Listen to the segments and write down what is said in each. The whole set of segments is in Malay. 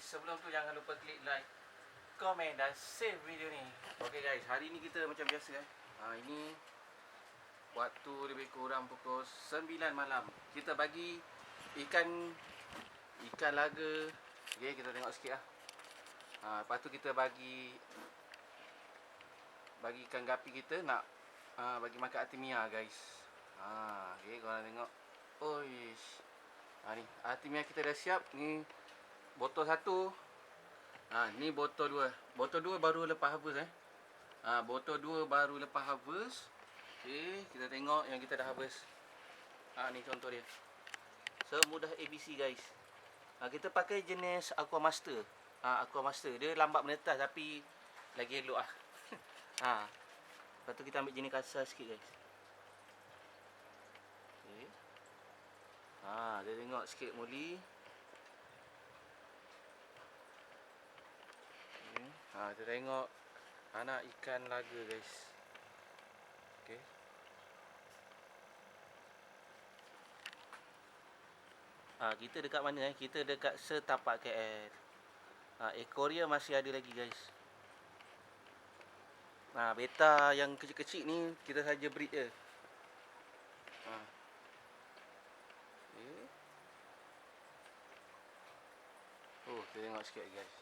sebelum tu jangan lupa klik like, komen dan save video ni. Okay guys, hari ni kita macam biasa ini waktu lebih kurang pukul 9 malam. Kita bagi ikan laga. Okay, kita tengok sikit lepas tu kita bagi ikan gapi kita nak bagi makan Artemia guys. Okay, korang tengok. Oish. Ni Artemia kita dah siap. Ni botol 1. Ni botol 2. Botol 2 baru lepas harvest botol 2 baru lepas harvest. Okay, kita tengok yang kita dah harvest. Ni contoh dia. Semudah ABC guys. Kita pakai jenis Aqua Master. Aqua Master. Dia lambat menetas tapi lagi elok Lepas tu kita ambil jenis kasar sikit guys. Okay. Dia tengok sikit muli. Okay. Kita tengok anak ikan laga guys. Okay. Kita dekat mana Kita dekat setapak KL. Aquarium masih ada lagi guys. Beta yang kecil-kecil ni kita saja breed je. Kita tengok sikit guys.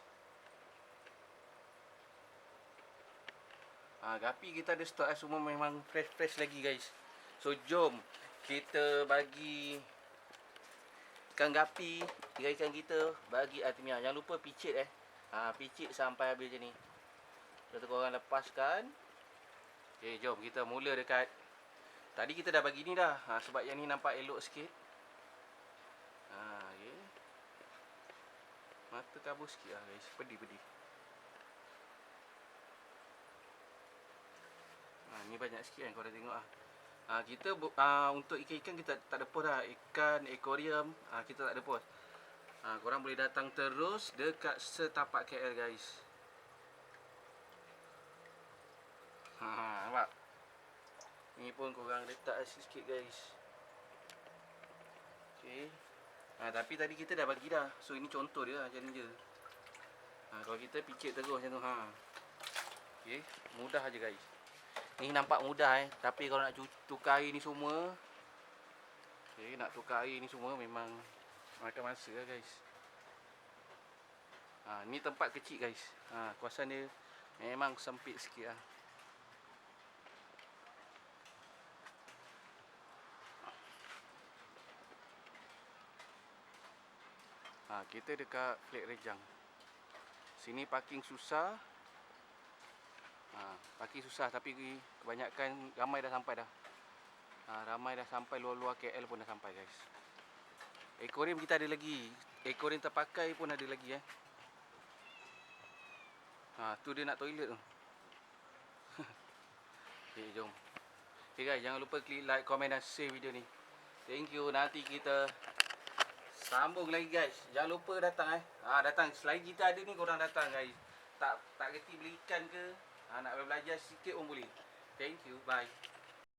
Gapi kita ada stok semua memang fresh lagi guys. So jom kita bagi ikan gapi, ikan kita bagi Artemia. Jangan lupa picit picit sampai habis je ni. Lepas tu korang lepaskan. Okay, jom kita mula dekat. Tadi kita dah bagi ni dah. Sebab yang ni nampak elok sikit. Okay. Mata kabur sikit guys. Pedih. Ni banyak sikit kan korang tengok kita untuk ikan-ikan kita tak ada post Ikan aquarium kita tak ada post. Korang boleh datang terus dekat setapak KL guys. Nampak? Ni pun korang letak sikit guys. Okay. Tapi tadi kita dah bagi dah. So ini contoh dia macam ni je. Kalau kita picit terus macam tu okay. Mudah aja guys. Ni nampak mudah tapi kalau nak tukar air ni semua, okay, nak tukar air ni semua memang makan masa lah guys. Ni tempat kecil guys. Kawasan dia memang sempit sikit kita dekat Flat Rejang. Sini parking susah. Parking susah tapi kebanyakan ramai dah sampai dah. Ramai dah sampai, luar-luar KL pun dah sampai guys. Aquarium kita ada lagi. Aquarium terpakai pun ada lagi tu dia nak toilet tu. Okay, jom. Okay guys, jangan lupa klik like, komen dan share video ni. Thank you. Nanti kita sambung lagi guys. Jangan lupa datang datang. Selain kita ada ni, korang datang guys. Tak kerti beli ikan ke, nak belajar sikit pun boleh. Thank you. Bye.